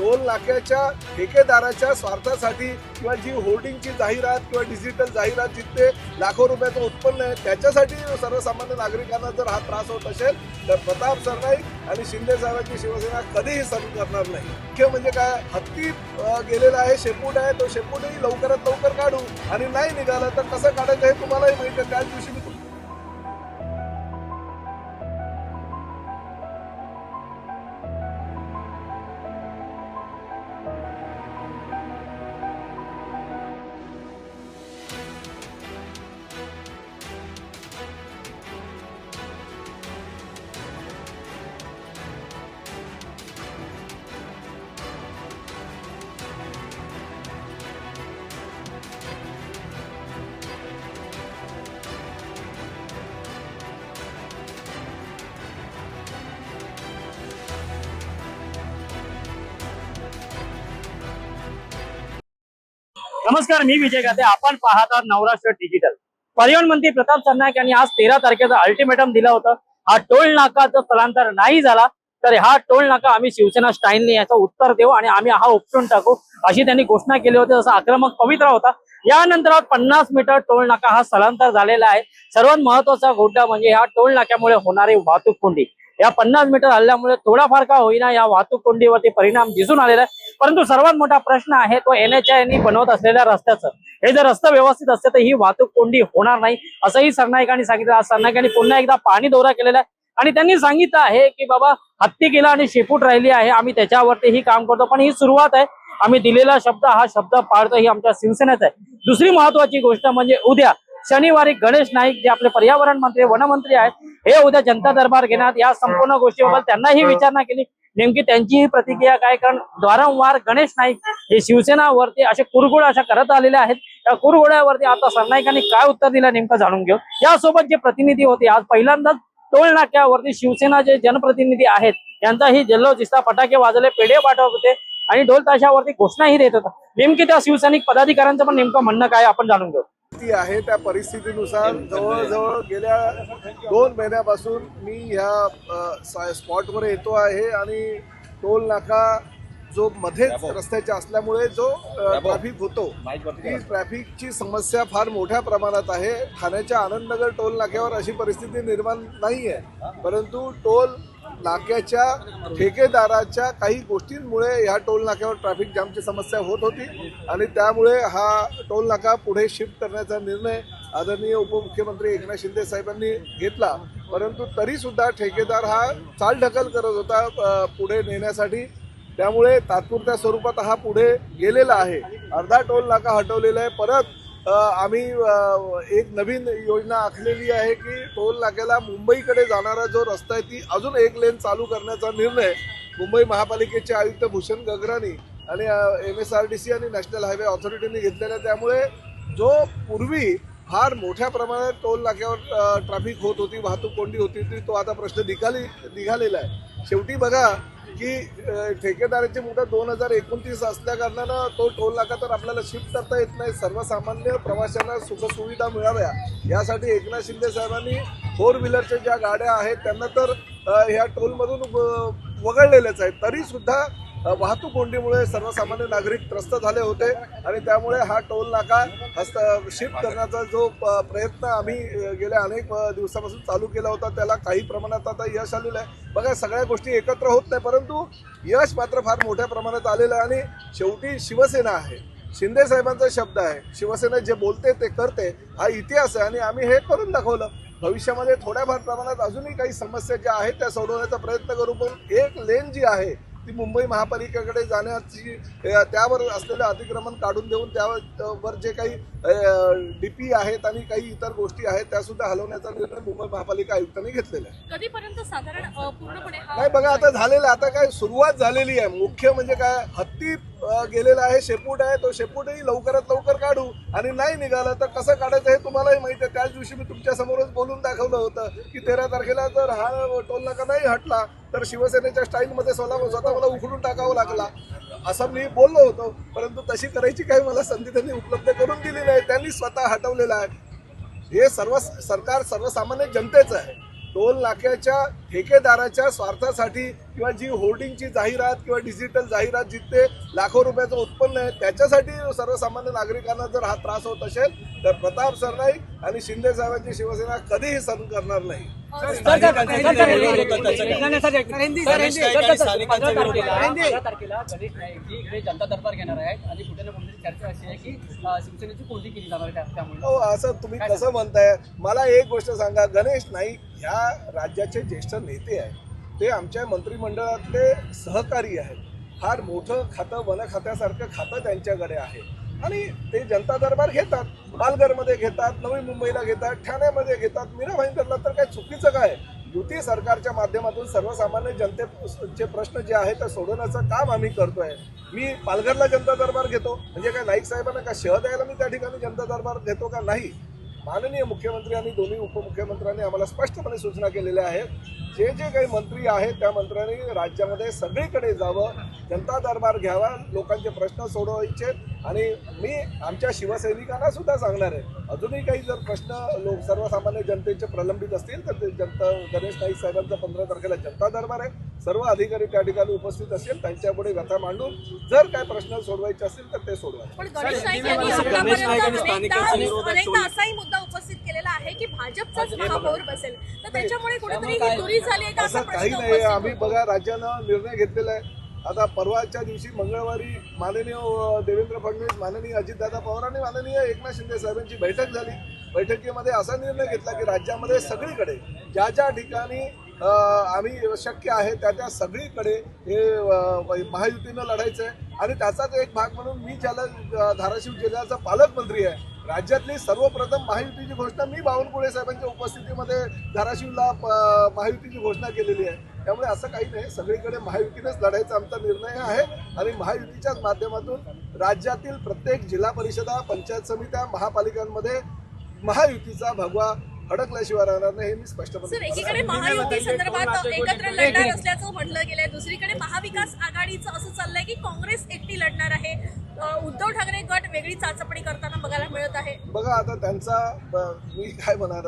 Toll नाक्याच्या ठेकेदाराच्या स्वार्थासाठी किंवा जी होर्डिंगची जाहिरात किंवा डिजिटल जाहिरात जिथे लाखो रुपयाचं उत्पन्न आहे त्याच्यासाठी सर्वसामान्य नागरिकांना जर हा त्रास होत असेल तर प्रताप सरनाईक आणि शिंदे साहेबांची शिवसेना कधीही सहन करणार नाही। मुख्य म्हणजे काय, हत्ती गेलेला आहे, शेपूट आहे, तो शेपूटही लवकरात लवकर काढू आणि नाही निघालं तर कसं काढायचं हे तुम्हालाही माहिती आहे। त्याच दिवशी मी नमस्कार, मी विजय गाते। आपण पाहत आहात नवराष्ट्र डिजिटल। परिवहन मंत्री प्रताप सरनाईक यांनी आज 13 तारखेचा अल्टिमेटम दिला होता। हा टोल नाका जर स्थलांतर नाही झाला तर हा टोल नाका आम्ही शिवसेना स्टाईलने याचं उत्तर देऊ आणि आम्ही हा उपटून टाकू अशी त्यांनी घोषणा केली होती। जसा आक्रमक पवित्रा होता। यानंतर 50 मीटर टोल नाका हा स्थलांतर झालेला आहे। सर्वात महत्वाचा मुद्दा म्हणजे ह्या टोल नाक्यामुळे होणारी वाहतूक कोंडी। या 50 मीटर हल्ल्यामुळे थोडाफार का होईना या वाहतूक कोंडीवरती परिणाम दिसून आलेला आहे। परंतु सर्वात मोठा प्रश्न आहे तो NHAI बनवत असलेल्या रस्त्याचं। हे जर रस्ता व्यवस्थित असते तर ही वाहतूक कोंडी होणार नाही असंही सरनाईकांनी सांगितलं। आज सरनाईकांनी पुन्हा एकदा पाणी दौरा केलेला आहे आणि त्यांनी सांगितलं आहे की बाबा हत्ती गेला आणि शेपूट राहिली आहे, आम्ही त्याच्यावरती ही काम करतो, पण ही सुरुवात आहे। आम्ही दिलेला शब्द हा शब्द पाळतो, ही आमच्या शिवसेनेचा आहे। दुसरी महत्वाची गोष्ट म्हणजे उद्या शनिवारी गणेश नाईक जे आपले पर्यावरण मंत्री वनमंत्री आहेत हे उद्या जनता दरबार घेणार। या संपूर्ण गोष्टीबद्दल त्यांनाही विचारणा केली, नेमकी त्यांची प्रतिक्रिया काय, कारण वारंवार गणेश नाईक हे शिवसेनावरती असे कुरघोड अशा करत आलेले आहेत। त्या कुरघोड्यावरती आता सरनाईकांनी काय उत्तर दिलं नेमकं जाणून घेऊ। यासोबत जे प्रतिनिधी होते आज पहिल्यांदाच टोल नाक्यावरती शिवसेना जे जनप्रतिनिधी आहेत यांचाही जल्लोष दिसला, फटाके वाजवले, पेढे पाठवत होते आणि ढोल ताशावरती घोषणाही देत होता। नेमकी त्या शिवसैनिक पदाधिकाऱ्यांचं पण नेमकं म्हणणं काय आपण जाणून घेऊ। आहे त्या परिस्थितीनुसार जवळजवळ गेल्या 2 महिन्यापासून मी ह्या स्पॉटवर येतो आहे आणि टोल नाका जो मध्येच रस्त्याच्या असल्यामुळे जो ट्रॅफिक होतो ती ट्रॅफिकची समस्या फार मोठ्या प्रमाणात आहे। ठाण्याच्या आनंदनगर टोल नाक्यावर अशी परिस्थिती निर्माण नाही आहे, परंतु टोल नाक्याच्या ठेकेदाराच्या काही गोष्टींमुळे ह्या टोल नाक्यावर ट्रॅफिक जामची समस्या होत होती आणि त्यामुळे हा टोल नाका पुढे शिफ्ट करण्याचा निर्णय आदरणीय उपमुख्यमंत्री एकनाथ शिंदे साहेबांनी घेतला। परंतु तरी सुद्धा ठेकेदार हा चालढकल करत होता पुढे नेण्यासाठी, त्यामुळे तात्पुरत्या स्वरूपात हा पुढे गेलेला आहे। अर्धा टोल नाका हटवलेला आहे। परत आम्ही एक नवीन योजना आखलेली आहे की टोल नाक्याला मुंबईकडे जाणारा जो रस्ता आहे ती अजून एक लेन चालू करण्याचा निर्णय मुंबई महापालिकेचे आयुक्त भूषण गगरानी आणि MSRDC आणि नॅशनल हायवे ऑथॉरिटीने घेतलेला आहे। त्यामुळे जो पूर्वी फार मोठ्या प्रमाणात टोल नाक्यावर ट्रॅफिक होत होती, वाहतूक कोंडी होती ती तो आता प्रश्न निघालेला आहे। शेवटी बघा की ठेकेदाराची मुदत 2029 असल्या कारणानं तो टोल नाका तर आपल्याला शिफ्ट करता येत नाही। सर्वसामान्य प्रवाशांना सुखसुविधा मिळाव्या यासाठी एकनाथ शिंदे साहेबांनी 4 व्हीलरच्या ज्या गाड्या आहेत त्यांना तर ह्या टोलमधून वगळलेल्याच आहेत। तरी सुद्धा वाहतूक कोंडीमुळे सर्वसामान्य नागरिक त्रस्त झाले होते आणि त्यामुळे हा टोल नाका शिफ्ट करण्याचा जो प्रयत्न आम्ही गेल्या अनेक दिवसापासून चालू केला होता त्याला काही प्रमाणात आता यश आलेलं आहे। बघा सगळ्या गोष्टी एकत्र होत नाही, परंतु यश मात्र फार मोठ्या प्रमाणात आलेलं आहे आणि शेवटी शिवसेना आहे, शिंदे साहेबांचा शब्द आहे, शिवसेना जे बोलते ते करते, हा इतिहास आहे आणि आम्ही हे करून दाखवलं। भविष्यामध्ये थोड्याफार प्रमाणात अजूनही काही समस्या ज्या आहेत त्या सोडवण्याचा प्रयत्न करू, पण एक लेन जी आहे ती मुंबई महापालिकेकडे जाण्याची त्यावर असलेलं अतिक्रमण काढून देऊन त्यावर जे काही DP आहेत आणि काही इतर गोष्टी आहेत त्या सुद्धा हलवण्याचा निर्णय मुंबई महापालिका आयुक्तांनी घेतलेला आहे। कधीपर्यंत साधारण पूर्णपणे नाही बघा आता झालेलं, आता काय सुरुवात झालेली आहे। मुख्य म्हणजे काय, हत्ती गेलेला आहे, शेपूट आहे, तो शेपूटही लवकरात लवकर काढू आणि नाही निघालं तर कसं काढायचं हे तुम्हालाही माहिती आहे। त्याच दिवशी मी तुमच्या समोरच बोलून दाखवलं होतं की 13 तारखेला जर हा टोल नाका नाही हटला तर शिवसेनेच्या स्टाईलमध्ये स्वतः मला उखडून टाकावं लागला असं मी बोललो होतो, परंतु तशी करायची काही मला संधी त्यांनी उपलब्ध करून दिली नाही। त्यांनी स्वतः हटवलेलं आहे। हे सरकार सर्वसामान्य जनतेचं आहे। टोल नाक्याच्या ठेकेदाराच्या स्वार्थासाठी किंवा जी होर्डिंगची जाहिरात किंवा डिजिटल जाहिरात जिथे लाखो रुपयाचं उत्पन्न आहे त्याच्यासाठी सर्वसामान्य नागरिकांना जर हा त्रास होत असेल तर प्रताप सरनाईक आणि शिंदे साहेबांची शिवसेना कधीही सहन करणार नाही. जनता दरबार घेणार आहेत आणि कुठे ना कुठे चर्चा अशी आहे की शिवसेनेची कोणती केली जाणार आहे त्यामुळे हो, असं तुम्ही कसं म्हणताय. मला एक गोष्ट सांगा, गणेश नाईक ह्या राज्याचे ज्येष्ठ नेते आहेत, ते आमच्या मंत्रिमंडळातले सहकारी आहेत. फार मोठं खातं वन खात्यासारखं खातं त्यांच्याकडे आहे आणि ते जनता दरबार घेतात. पालघरमध्ये घेतात, नवी मुंबईला घेतात, ठाण्यामध्ये घेतात. मीरा भाईंदरला तर काय चुकीचं काय. युती सरकारच्या माध्यमातून सर्वसामान्य जनतेचे प्रश्न जे आहेत ते सोडवण्याचं काम आम्ही करतोय. मी पालघरला जनता दरबार घेतो म्हणजे काय नाईक साहेबांना का शह द्यायला मी त्या ठिकाणी जनता दरबार घेतो का? नाही. माननीय मुख्यमंत्री आणि दोन्ही उपमुख्यमंत्र्यांनी आम्हाला स्पष्टपणे सूचना केलेल्या आहेत. जे जे काही मंत्री आहेत त्या मंत्र्यांनी राज्यामध्ये सगळीकडे जावं, जनता दरबार घ्यावा, लोकांचे प्रश्न सोडवायचे. आणि मी आमच्या शिवसैनिकांना सुद्धा सांगणार आहे, अजूनही काही जर प्रश्न सर्वसामान्य जनतेचे प्रलंबित असतील तर ते गणेश नाईक साहेबांचा 15 तारखेला जनता दरबार आहे. सर्व अधिकारी त्या ठिकाणी उपस्थित असेल, त्यांच्यापुढे व्यथा मांडून जर काय प्रश्न सोडवायचे असतील तर ते सोडवायचे. पण गणेश नाईक यांनी आतापर्यंत अनेकदा असाही मुद्दा उपस्थित केलेला आहे की भाजपचाच महापौर बसेल, तर त्याच्यामुळे कुठेतरी ही दुरी झाली आहे का असं असा काही प्रश्न नाही. उपस्थित आम्ही होतो. बघा राज्यानं निर्णय घेतलेला आहे. आता परवाच्या दिवशी मंगळवारी माननीय देवेंद्र फडणवीस, माननीय अजितदादा पवार आणि माननीय एकनाथ शिंदे साहेबांची बैठक झाली. बैठकीमध्ये असा निर्णय घेतला की राज्यामध्ये सगळीकडे ज्या ज्या ठिकाणी आम्ही शक्य आहे त्या सगळीकडे हे महायुतीनं लढायचं आहे. आणि त्याचाच एक भाग म्हणून मी ज्याला धाराशिव जिल्ह्याचा पालकमंत्री आहे, राज्यातली सर्वप्रथम महायुतीची घोषणा मी बावनकुळे साहेबांच्या उपस्थितीमध्ये धाराशिवला महायुतीची घोषणा केलेली आहे. त्यामुळे असं काही नाही, सगळीकडे महायुतीनेच लढायचा आमचा निर्णय आहे. आणि महायुतीच्याच माध्यमातून राज्यातील प्रत्येक जिल्हा परिषदा, पंचायत समित्या, महापालिकांमध्ये महायुतीचा भगवा अडकल्याशिवाय राहणार नाही, हे मी स्पष्टपणे. सर, एकीकडे महायुती संदर्भात एकत्र लढणार असल्याचं म्हटलं गेलंय, दुसरीकडे महाविकास आघाडीचं असं चाललंय की काँग्रेस एकटी लढणार आहे. उद्धव ठाकरे गट वेगळी चाचपणी करताना बघायला मिळत आहे. बघा आता त्यांचा मी काय म्हणणार,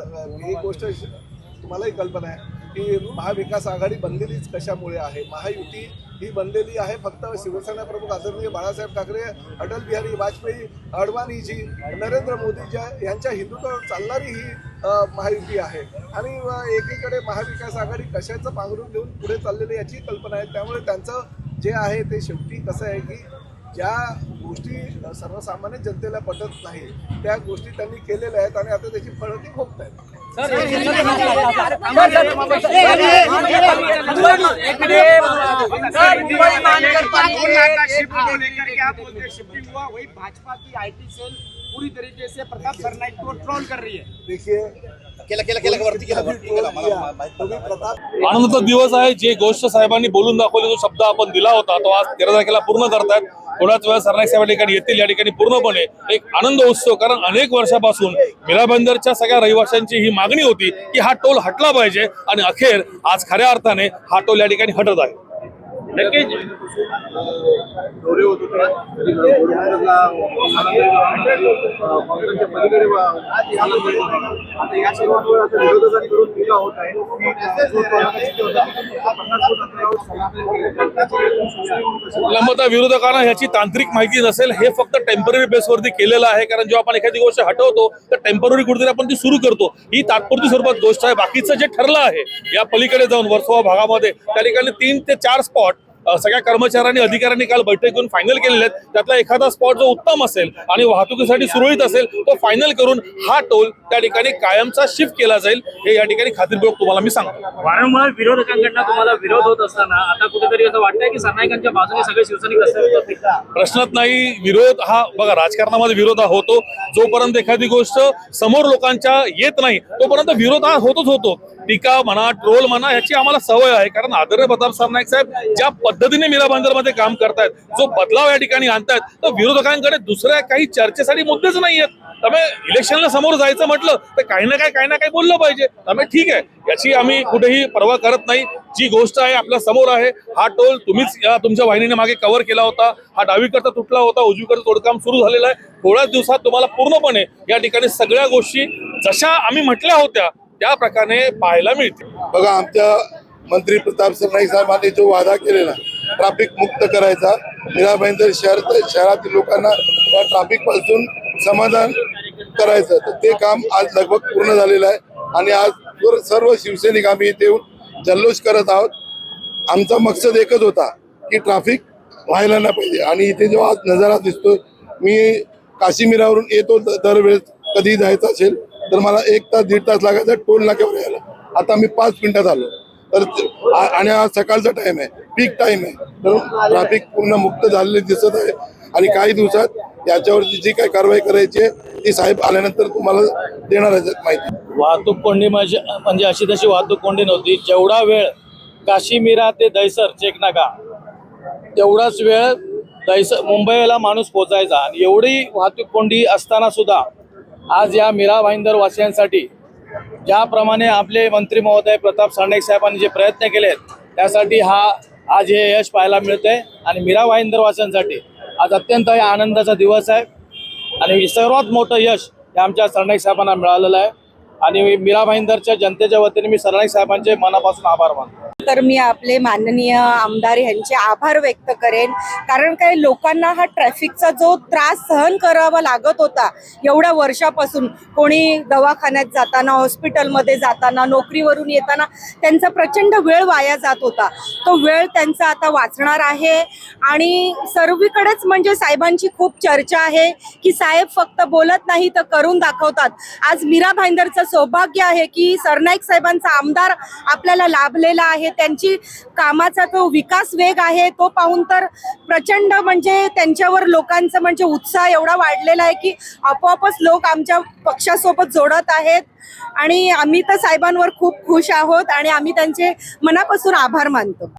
एक गोष्ट तुम्हालाही कल्पना आहे की महाविकास आघाडी बनलेलीच कशामुळे आहे. महायुती ही बनलेली आहे फक्त शिवसेना प्रमुख आदरणीय बाळासाहेब ठाकरे, अटल बिहारी वाजपेयी, अडवाणीजी, नरेंद्र मोदी यांच्या हिंदुत्वावर चालणारी ही महायुती आहे. आणि एकीकडे महाविकास आघाडी कशाचं पांघरून घेऊन पुढे चाललेली याची कल्पना आहे. त्यामुळे त्यांचं जे आहे ते शेवटी कसं आहे की ज्या गोष्टी सर्वसामान्य जनतेला पटत नाही त्या गोष्टी त्यांनी केलेल्या आहेत आणि आता त्याची फळं ती भोगत आहेत. पूरी तरीके से प्रताप सरनाईक को ट्रोल कर रही है. देखिए आनंदाचा दिवस आहे. जे गोष्ट साहेबांनी बोलून दाखवले, जो शब्द आपण दिला होता तो आज 13 तारखेला पूर्ण करतायत. थोड्याच वेळा सरनाईक साहेब या ठिकाणी येतील. या ठिकाणी पूर्णपणे एक आनंद उत्सव, कारण अनेक वर्षापासून मीरा भाईंदरच्या सगळ्या रहिवाशांची ही मागणी होती की हा टोल हटला पाहिजे आणि अखेर आज खऱ्या अर्थाने हा टोल या ठिकाणी हटत आहे. नक्कीच लंबता विरोधकांना ह्याची तांत्रिक माहिती नसेल. हे फक्त टेम्पररी बेसवरती केलेलं आहे, कारण जेव्हा आपण एखादी गोष्ट हटवतो तर टेम्पररी कुठेतरी आपण ती सुरू करतो. ही तात्पुरती स्वरूपात गोष्ट आहे. बाकीचं जे ठरलं आहे या पलीकडे जाऊन वर्सोवा भागामध्ये त्या ठिकाणी 3 ते 4 स्पॉट सगळ्या कर्मचाऱ्यांनी अधिकाऱ्यांनी काल बैठक घेऊन फायनल केलेले आहेत. त्यातला एखादा स्पॉट जो उत्तम असेल आणि वाहतुकीसाठी सुरळीत असेल तो फायनल करून हा टोल त्या ठिकाणी कायमचा शिफ्ट केला जाईल, हे या ठिकाणी खात्रीपूर्वक तुम्हाला मी सांगतो. वारंवार विरोधकांकडनं तुम्हाला विरोध होत असताना आता कुठेतरी असं वाटतंय की सरनाईकांच्या बाजूने सगळे शिवसैनिक असतील. प्रश्नच नाही. विरोध हा बघा, राजकारणामध्ये विरोध हा होतो. जोपर्यंत एखादी गोष्ट समोर लोकांच्या येत नाही तोपर्यंत विरोध हा होतच होतो. टीका म्हणा, ट्रोल म्हणा, ह्याची आम्हाला सवय आहे. कारण आदरणीय प्रताप सरनाईक साहेब ज्या पद्धतीने मीरा भाईंदरमध्ये काम करतायत, जो बदलाव या ठिकाणी आणतायत, तर विरोधकांकडे दुसऱ्या काही चर्चेसाठी मुद्देच नाही आहेत. त्यामुळे इलेक्शनला समोर जायचं म्हटलं तर काही ना काही बोललं पाहिजे. त्यामुळे ठीक आहे, याची आम्ही कुठेही पर्वा करत नाही. जी गोष्ट आहे आपल्या समोर आहे. हा टोल तुम्हीच तुमच्या वाहिनीने मागे कव्हर केला होता. हा डावीकडचा तुटला होता, उजवीकडचं तोडकाम सुरू झालेलं आहे. थोड्याच दिवसात तुम्हाला पूर्णपणे या ठिकाणी सगळ्या गोष्टी जशा आम्ही म्हटल्या होत्या त्या प्रकारे पाहायला मिळते. बघा, आमच्या मंत्री प्रताप सरनाईक साहेबांनी जो वादा केलेला ट्रॅफिक मुक्त करायचा, मीरा शहरातील लोकांना या ट्रॅफिक पासून समाधान करायचं, तर ते काम आज लगभग पूर्ण झालेलं आहे. आणि आज सर्व शिवसैनिक आम्ही इथे येऊन जल्लोष करत आहोत. आमचा मकसद एकच होता की ट्रॅफिक व्हायला नाही पाहिजे. आणि इथे जो आज नजारा दिसतोय, मी काशीमीरावरून येतो दरवेळेस, कधी जायचं असेल तर मला 1 तास 1.5 तास लागायचा टोल नाक्यावर यायला. आता मी 5 मिनिटात आलो. तर आणि आज सकाळचा टाइम आहे, पीक टाइम आहे, तर ट्रॅफिक पूर्ण मुक्त झालेले दिसत आहे. आणि काही दिवसात याच्यावरती जी काही कारवाई करायची आहे ती साहेब आल्यानंतर तुम्हाला देणार आहे माहिती. वाहतूक कोंडी म्हणजे अशी तशी वाहतूक कोंडी नव्हती. जेवढा वेळ काशीमीरा ते दहिसर चेकनाका तेवढाच वेळ मुंबईला माणूस पोचायचा. आणि एवढी वाहतूक कोंडी असताना सुद्धा आज या मीरा भाईंदर वासियांसाठी ज्याप्रमाणे आपले मंत्री महोदय प्रताप सरनाईक साहेबांनी जे प्रयत्न केलेत त्यासाठी आज हे यश पाहायला मिळतंय. आणि मीरा भाईंदर वासियांसाठी आज अत्यंत आनंदाचा दिवस आहे. आणि सर्वात मोठं यश हे आमच्या सरनाईक साहेबांना मिळालेलं आहे. आणि मीरा भाईंदरच्या जनतेच्या वतीने मी सरनाईक साहेबांचे मनापासून आभार मानतो. तर मी आपले माननीय आमदार यांचे आभार व्यक्त करेन, कारण काही लोकांना हा ट्रॅफिकचा जो त्रास सहन करावा लागत होता एवढ्या वर्षापासून, कोणी दवाखान्यात जाताना, हॉस्पिटलमध्ये जाताना, नोकरीवरून येताना त्यांचा प्रचंड वेळ वाया जात होता, तो वेळ त्यांचा आता वाचणार आहे. आणि सर्वीकडेच म्हणजे साहेबांची खूप चर्चा आहे की साहेब फक्त बोलत नाही तर करून दाखवतात. आज मीरा भाईंदरचं सौभाग्य आहे की सरनाईक साहेबांचा आमदार आपल्याला लाभलेला आहे. त्यांची कामाचा तो विकास वेग आहे तो पाहून तर प्रचंड म्हणजे त्यांच्यावर लोकांचा म्हणजे उत्साह एवढा वाढलेला आहे की आपोआपच लोक आमच्या पक्षासोबत जोडत आहेत. आणि आम्ही तर साहेबांवर खूप खुश आहोत आणि आम्ही त्यांचे मनापासून आभार मानतो.